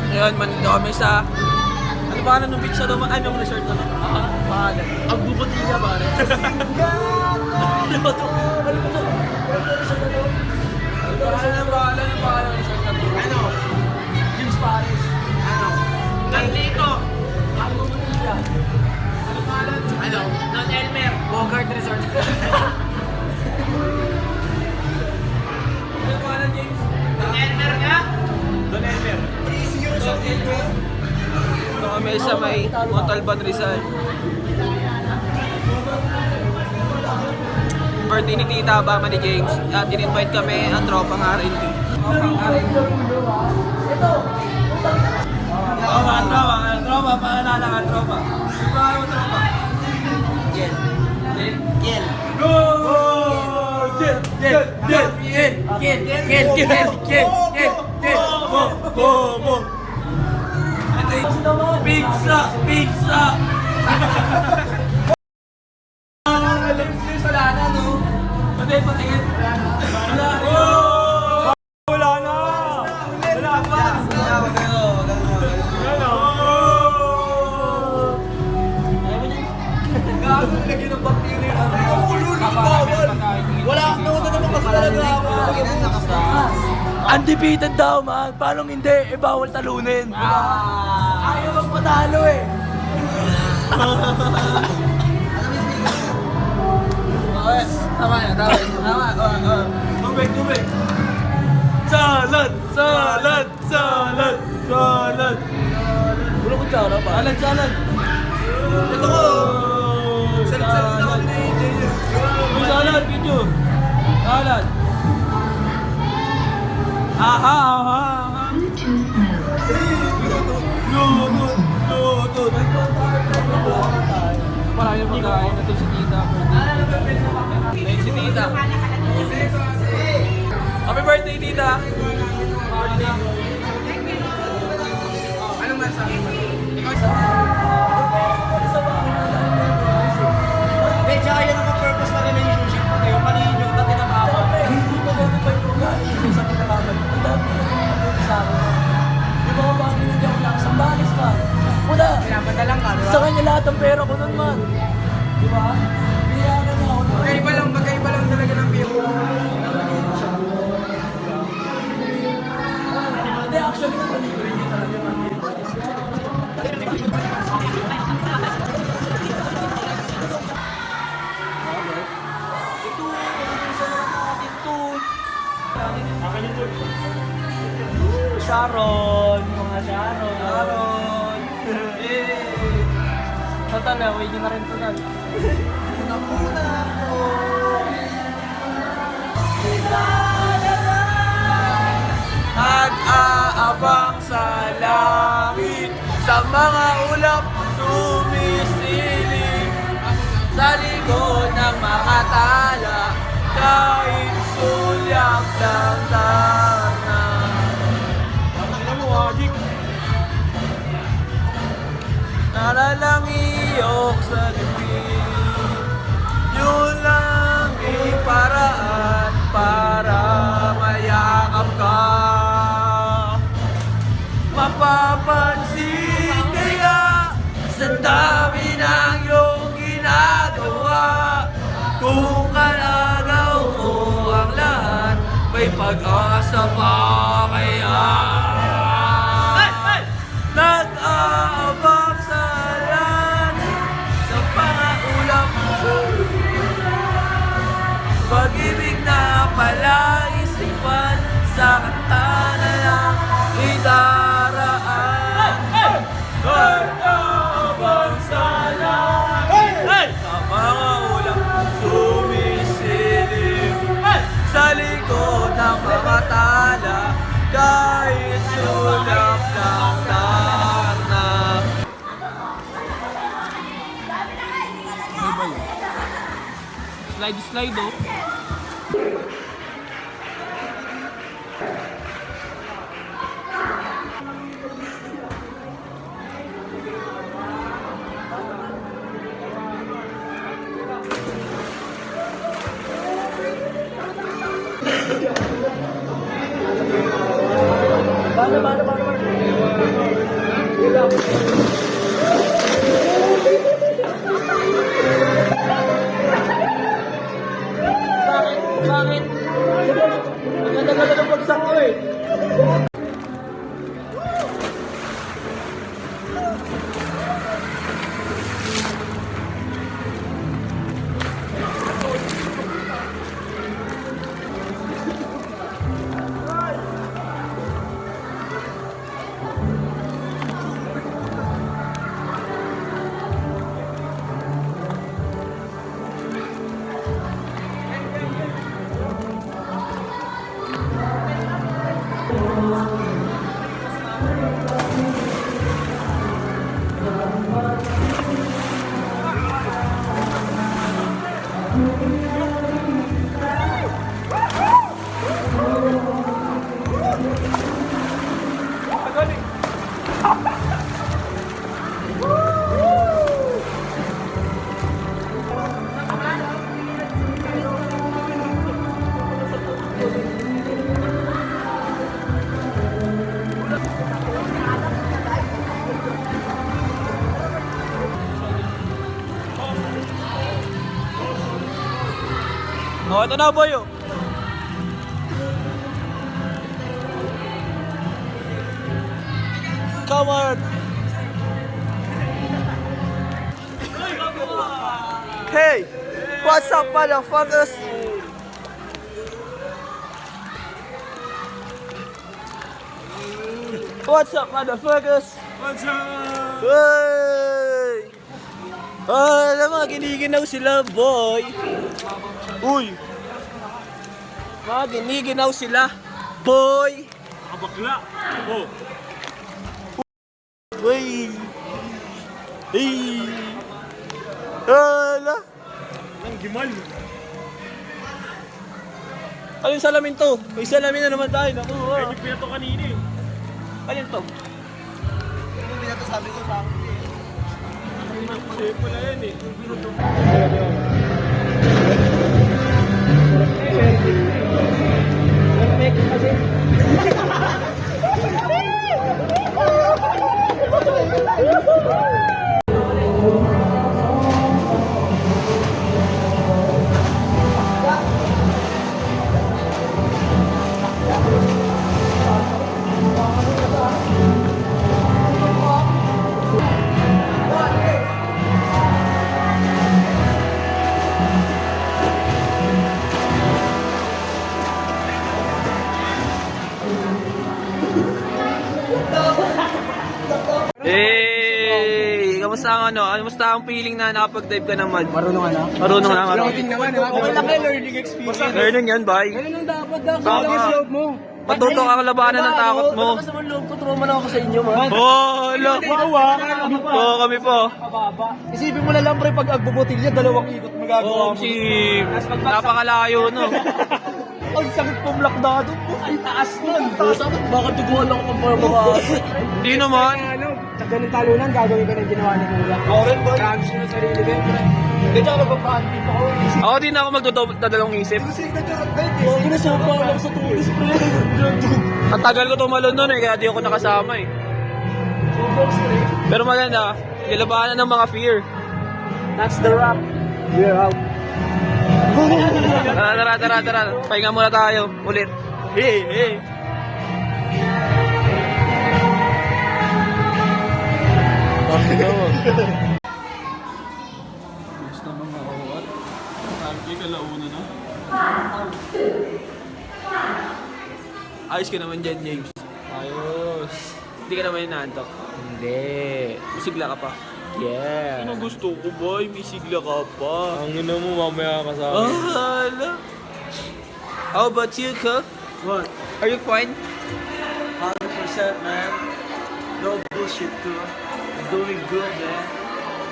Ngayon, mandito kami sa... Ano ba nung beach na naman? Anong resort na naman? Pangalan. Ang bubutilla pare. Ano ba ito? Ano ba ito? Ano ba pangalan ng resort na ito? Ano? James Paris. Ano? Nandito. Ang bubutilla. Ano pangalan? Ano? Don Elmer. Bogart Resort. Ano pangalan, James? Don Elmer nga? Don Elmer. Don Elmer. Ito kami sa may Montalban Rizal. Birthday ni Tita Bama ni James. At in-invite kami ang tropang R&B. Tropa, paalala ka, tropa. Iba ako, tropa. Gel. Gel. Go! Gel! Gel! Gel! Gel! Gel! Gel! Gel! Gel! Gel! Mo! Pizza! Pizza! Alam mo yung salana, no? Patingin. Wala na! Wala na! Wala pa! Gago nilagyan ng bacteria. Bawal! Wala naman kasi talaga ako. Undefeated daw, man. Paano hindi? Eh, bawal talunin. Ayaw magpatalo eh. Tama yan. Tubig. Salad! Wala ko tsara pa. Salad. Ito ko. Salad na ako na yun. Salad, video. Salad. Aha. Luto. Marami yung pagkain na ito si Tita. Ayun si Tita. Happy birthday, Tita! Anong masabi mo? Ikaw Hindi, tsaka yan ang purpose na relationship mo kayo. Panin yung dati na mama. Hindi pa ganun pa yung ugali sa pinakaman. Ang dami na naman sa akin. Yung mga bagay na hindi ako nakasambalis ka. Wala. Pinapadalang ka, diba? Sa kanya lahat ng pera ko nun, man. Di ba? Biyagan na ako. Magkaiba lang talaga ng view. Hindi, actually, nagpalibre niya talaga, man. Sharon, mga Sharon. Total, away nyo na rin total. Nakuna ko. Nag-aabang sa langit, sa mga ulap sumisilip, sa likod ng mga tala, kahit sulyak lang na. Nalalangiyok sa dibdib, yun lang iparaan para mayakap ka. Mapapansin kaya sa dami ng iyong ginagawa, kung kalagaw mo ang lahat, may pag-asa pa kaya. Nag-aabang sa langit, sa pangaulap pag-ibig na palaisipan, sa kanta na lang idaraan. Nag-aabang sa langit, sa mga ulap sumisilip, sa likod ng mga tala, kahit sulap ng tarna. Slide oh. Paano? Bakit? Maganda-ganda ng bagsak ko eh. Oh, ito na boy oh. Come on. Hey, what's up motherfuckers? What's up motherfuckers? What's up? Hey! Alam mo, giniginaw sila, boy. Uy! Mga giniginaw sila, boy. Nakabakla. Oh. Uy! Hey! Hala! Ang gimal. Ano yung salamin to? May salamin na naman tayo. Naku, Ay, yung pinato kanina eh. Ano to? Yung pinato sabi ko sa akin eh. Shape mo na yan eh. Hey! Kamusta ang ano? Kamusta ang feeling na nakapag-dive ka ng mud? Marunong ka na? Marunong na, marunong. Learning naman, ha? Okay lang kayo, learning experience. Learning yan, bye. Ganun ang dapat daw. Kaya lang yung loob mo. Matuto ka labanan ng takot mo. Wala ka sa mga loob ko, trauma na ako sa inyo, man. Oh, lo. Wow, kami pa. Oo, kami po. Kababa. Isipin mo na lang, pre, pag agbubutilya, 2 ikot magagawa Oo, mo. si... Napakalayo, no? Ang sakit pumlakdado po. Ang taas nun. Sakit, baka tuguan ako ng mga mga. Hindi naman. Ano, sa ganun talunan, gagawin ka ng ginawa ni Kuya. Oren, boy. Promise mo na sarili ko, pre. Hindi ako nagpapahantin pa ako. Ako din ako magdadalawang isip. Huwag na siya pa lang sa tulis, pre. Ang tagal ko tumalon nun eh, kaya di ako nakasama eh. Pero maganda, nilabanan ng mga fear. That's the rap. We're out. Tara. Pahinga muna tayo. Ulit. Hey. Gusto mo makawat? Sabi ka launa na. Ayos ka naman dyan, James. Ayos. Hindi ka naman inaantok. Hindi. Masigla ka pa. Yeah. Ano gusto ko, boy? May sigla ka pa. Ang ina mo, mamaya ka sa akin. Hala. How about you, Ka? What? Are you fine? 100%, man. No bullshit, bro. Doing good, man.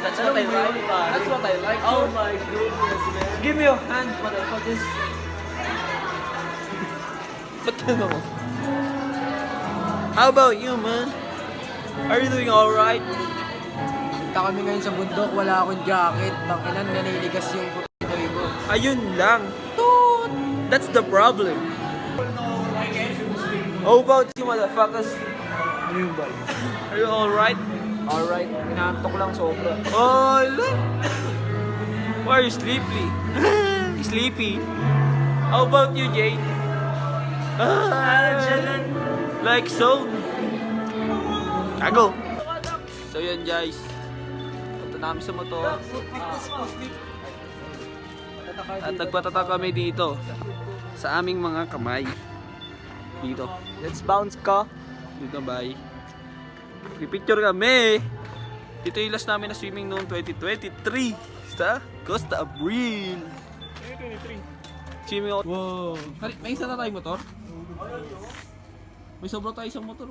That's what I like. That's what I like. Oh my goodness, man. Give me your hand, motherfuckers. Ba't ano mo? How about you, man? Are you doing alright? Punta kami ngayon sa bundok, wala akong jacket. Banginan, naniligas yung putoy ko. Ayun lang. Toot! That's the problem. How about you, motherfuckers? Ano yung ba? Are you alright? Alright, inaantok lang sobra. Oh, look! Why are you sleepy? Sleepy? How about you, Jay? Like so? Kago! So yun guys, punta namin sa motor. At nagpatatak kami dito sa aming mga kamay. Dito. Let's bounce ka. Dito bye. Pipicture kami. Dito yung last namin na swimming noong 2023 sa Costa Abril. 2023. Swimming ako. Wow. May isa na tayong motor? May sobra tayo sa motor.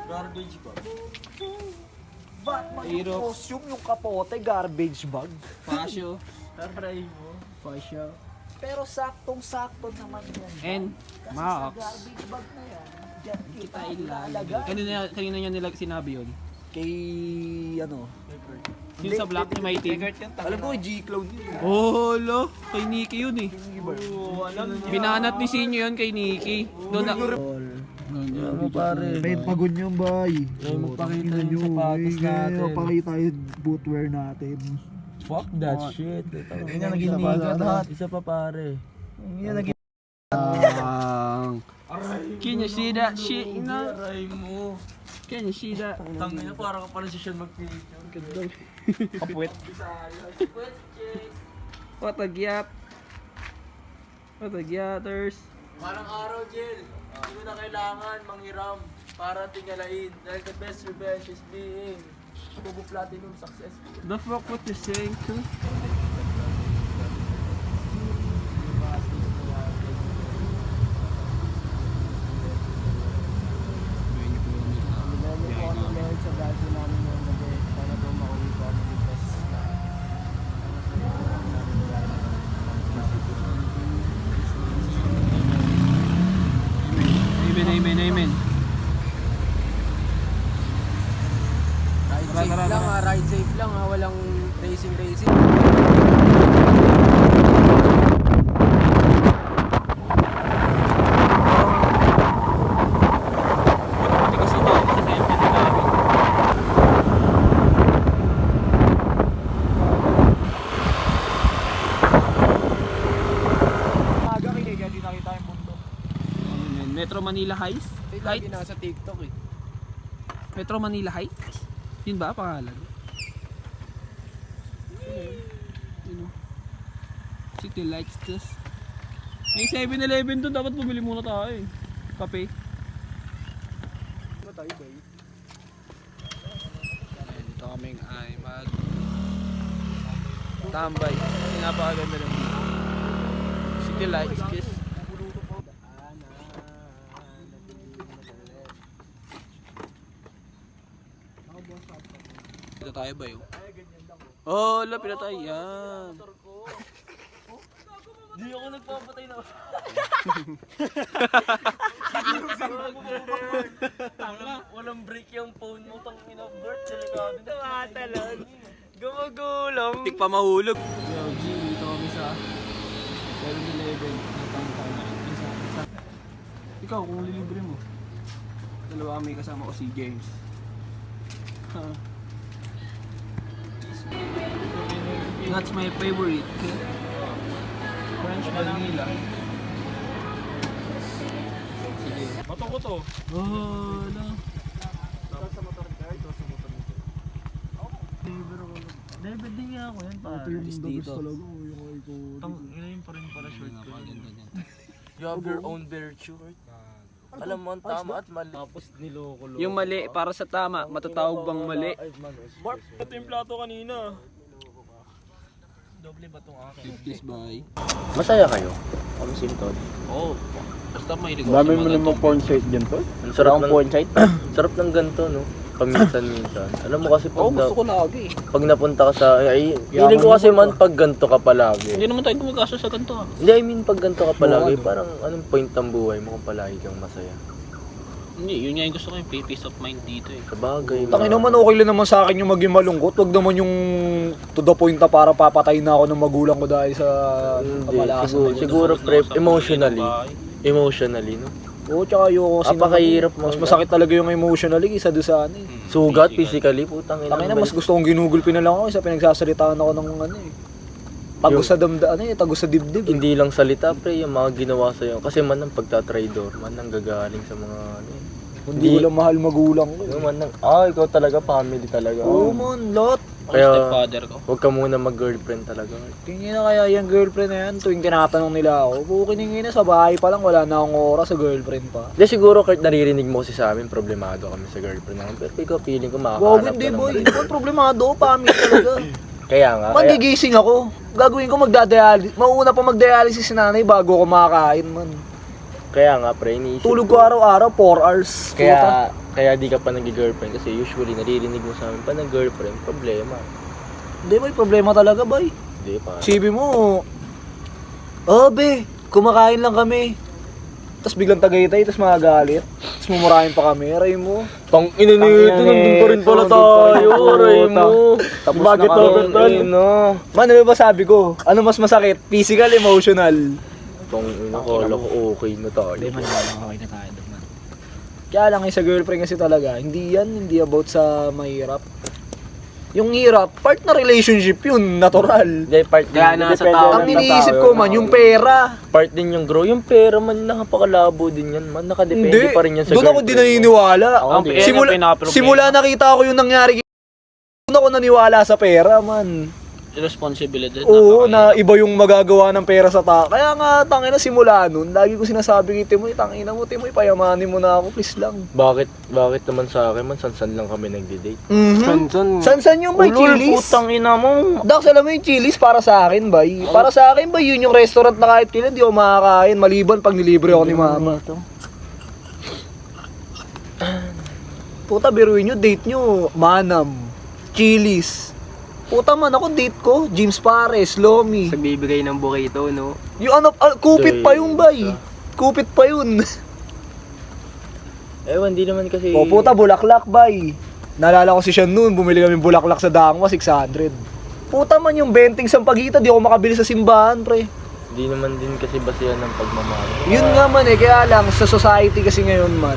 Garbage bag. Aerox. Costume yung kapote, garbage bag. Pasyo. Taray mo. Pasyo. Pero saktong-sakto naman yan. And Kasi Max. sa garbage bag na yan, dyan kita ilalagay. Kanina niya nila sinabi yun. Kay ano? Yun sa black ni Mighty. Alam ko, G-Cloud yun. Oh, lo. Kay Nikki yun eh. Binanat ni Sinyo yun kay Nikki. Doon na. Ano pare? May pagod yung bay. magpakita yung sapatos natin. Magpakita yung footwear natin. Fuck that shit. Yun yung naging niga lahat. Isa pa pare. Yun naging Can you see that shit, you know? Aray mo. Can you see that? Tangin na parang ka pala si Sean mag-picture. Kapwet. What a gyat. What a gyaters. Parang araw, Jill. Hindi mo na kailangan manghiram para tingalain. Dahil the best revenge is being Kubo Platinum successful. The fuck what you saying too? Amen, amen, amen. Ride safe lang ha, ride safe lang ha. Walang racing. Kasi ito, sa temple na namin. Aga kiniga, di nakita yung bundok. Metro Manila Heights? Lagi nasa TikTok eh. Metro Manila Heights? Yun ba pangalan? Yun o. City Lights this. May 7-Eleven doon, dapat bumili muna tayo eh. Kape. Ano tayo ba eh? Dito kaming ay mag tambay. Kasi napakaganda naman. City Lights kiss. Dito tayo ba yun? Oh, lapit na tayo. Yan. Di ako nagpapatay na. Tanga, walang break yung phone mo. Tangina, Bert, delikado na. Tumatalan. Gumagulong. Tik pa mahulog. Yo, G, dito kami sa 7-Eleven. Ikaw, kung lilibre mo. Dalawa kami kasama ko si James. That's my favorite. French vanilla. Sige. Bato ko to. Oh, no. David din nga ako yan, ito yung the best talaga. Yung ito. Inayin pa rin pala short ko. You have your own virtue. Alam mo ang tama at mali. Tapos niloko. Yung mali para sa tama, matatawag bang mali? Ito yung plato kanina. Doble ba itong akin? This by. Masaya kayo? Kami sintod. Oh, basta may Dami mo namang porn site dyan to? Sarap ng sarap ng ganito, no? Paminsan-minsan. Alam mo kasi pag, gusto ko lagi. pag napunta ka sa... Ay, feeling ko kasi man pag ganito ka palagi. Hindi naman tayo gumagasto sa ganito ah. Hindi, I mean pag ganito ka palagi, parang anong point ng buhay mo kung palagi kang masaya? Hindi, yun nga yung gusto ko yung peace of mind dito eh. Sabagay. Tangin naman okay lang naman sa akin yung maging malungkot. Wag naman yung to the point na para papatay na ako ng magulang ko dahil sa Hindi, kamalasan. siguro pre, emotionally, no? Oo, tsaka ayoko kasi Napakahirap mas masakit talaga yung emotionally isa doon sa ano eh. Sugat, physically, putang ina. Tangina, mas gusto kong ginugulpi na lang ako sa pinagsasalitaan ako ng ano eh. Tagos sa tagos sa dibdib. Hindi lang salita, pre, yung mga ginawa sa'yo. Kasi man ang pagtatraidor, man ang gagaling sa mga ano eh. Hindi ko lang mahal magulang ko. Yung man ang, ikaw talaga, family talaga. Oo man, lot. Kaya, Stepfather ko. huwag ka muna mag-girlfriend talaga. Tingin na kaya yung girlfriend na yan, tuwing tinatanong nila ako, bukiningin na sa bahay pa lang, wala na akong oras sa girlfriend pa. Hindi, siguro, Kurt, naririnig mo kasi sa amin, problemado kami sa girlfriend namin. Pero ikaw, feeling ko Wow, makakahanap hindi ka boy, naman. hindi ko problemado, pamit talaga. Kaya nga, kaya, Magigising ako. Gagawin ko magdadialysis. Mauuna pa magdialysis si nanay bago ako makakain man. kaya nga, pre, iniisip Tulog ko. ko araw-araw, 4 hours. Kaya di ka pa nag-girlfriend kasi usually naririnig mo sa amin pa ng girlfriend, problema. Hindi, may problema talaga, bay. Hindi pa. Sibi mo, be, kumakain lang kami. Tapos biglang tagaytay, tapos magagalit. Tapos mumurahin pa kami, aray mo. Tang ina nito, nandun pa rin pala tayo, aray mo. Tapos Bakit na kami, overtime? No. Man, ano ba sabi ko? Ano mas masakit? Physical, emotional? Tang ina, kala ko okay na tayo. Okay na tayo naman. Kaya lang sa girlfriend kasi talaga, hindi about sa mahirap. Yung hirap, part na relationship yun, natural. Hindi, part din. Kaya nasa Depende tao lang Ang ng iniisip tao ko yun. man, yung pera. Part din yung grow. Yung pera man, nakapakalabo din yan. Man, nakadepende Hindi, pa rin yan sa doon ako din naniniwala. Ako din. Simula nakita ko yung nangyari. Doon ako naniwala sa pera, man. Responsibility. Oo, na iba yung magagawa ng pera sa tao. Kaya nga, tangina simula nun, lagi ko sinasabi kay Timoy, tangina mo, Timoy, payamanin mo na ako, please lang. Bakit naman sa akin man, san lang kami nagde-date? San yung may Chili's? Putang ina mo. Dax, alam mo yung Chili's para sa akin, bay. Para sa akin, bay, yun yung restaurant na kahit kailan, di ako makakain. Maliban pag nilibre ako ni mama. Puta, biruin nyo, date nyo, Manam, Chili's. Puta man, ako date ko, James Pares, Lomi. Nagbibigay ng burrito, no? Yung ano, kupit pa yung bay. Kupit pa yun. Ewan, di naman kasi... O puta, bulaklak bay. Naalala ko si Sean noon, bumili kami bulaklak sa Dangwa, 600. Puta man yung benting sampagita, di ako makabili sa simbahan, pre. Di naman din kasi basihan ng pagmamahal. Yun nga man kaya lang, sa society kasi ngayon man,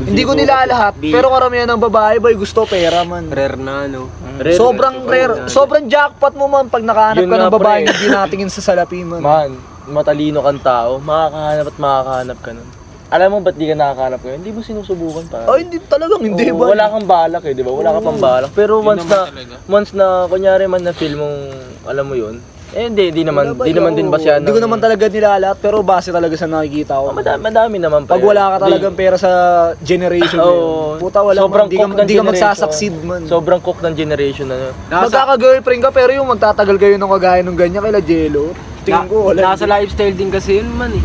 hindi ko nilalahat, pero karamihan ng babae bay gusto pera man. Rare na, no? Sobrang rare, sobrang jackpot mo man pag nakahanap Yun ka ng nga, babae pre. hindi natingin sa salapi man. Man, matalino kang tao, makakahanap ka nun. Alam mo ba't di ka nakakahanap ngayon? Hindi mo sinusubukan pa. Ay, hindi talagang hindi Oo, ba? wala kang balak eh, di ba? Wala ka pang balak. Pero once na, kunyari man na feel mong, alam mo yun, hindi naman din basihan Hindi ko naman talaga nilalahat, pero base talaga sa nakikita ko. Madami naman pa. Pag wala ka talagang pera sa generation na yun, puta wala Sobrang man, cook ng hindi ka generation. magsasucceed man. Sobrang cook ng generation na. Magkaka-girlfriend ka pero yung magtatagal kayo ng kagaya ng ganyan kay La Jello, tingin ko wala. Nasa lifestyle din kasi yun, man, eh.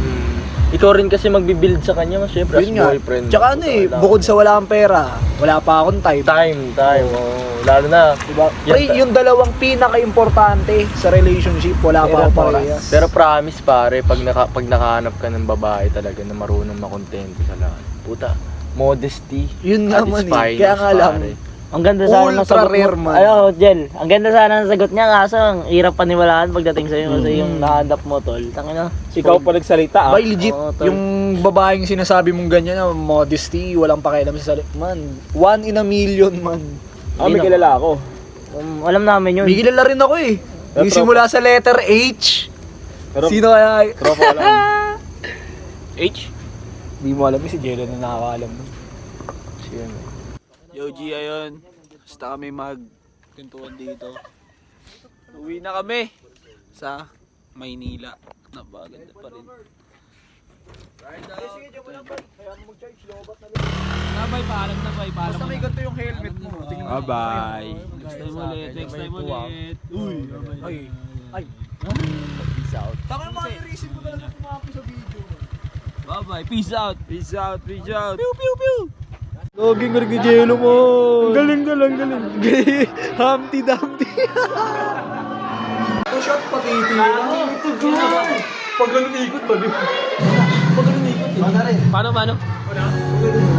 Ikaw rin kasi magbi-build sa kanya, mas syempre as Yun nga. boyfriend. Tsaka ano eh, bukod sa wala kang pera, wala pa akong time. Time. Oh, lalo na. Diba? Pre, yung dalawang pinaka-importante sa relationship, wala pa ako parehas. Pero promise pare, pag nakahanap ka ng babae talaga na marunong makontento sa lahat. Puta, modesty. Yun nga at its man eh. finest, Kaya nga lang, pare. Ang ganda sana ng ultra sagot rare mo. man. Ayo, Jel. Ang ganda sana ng sagot niya kaso ang hirap paniwalaan pagdating sa'yo kasi yung nahanap mo, tol. Tangina. Ikaw pa nagsalita Bay, legit, Oo, tol. yung babaeng sinasabi mong ganyan na modesty, walang pakialam sa salita. Man, 1 in a million man. may kilala ako. Alam namin yun. May kilala rin ako eh. Yung simula sa letter H. Sino kaya? Tropa ko lang. H? Hindi mo alam si Jello na nakakaalam. Yo G, ayun. Basta kami magkwentuhan dito. Uwi na kami sa Maynila. Napaganda pa rin. Sige, diyan mo lang bay. Kaya mo mag-charge, lobat na Nabay, paalam na bay. Paalam Basta may na. ganito yung helmet mo. Tingnan mo. Bye-bye. Next time ulit. Next time ulit. Uy. Ay. Peace out. Taka mga reason mo talaga pumapi sa video. Bye-bye. Peace out. Peace out. Peace out. Pew, pew, pew. Loging galing ni Jello mo. Galing. Humpty Dumpty. Ito shot patiti. Ito good. Pag ganun ikot ba? Pag ganun ikot. Paano? Wala.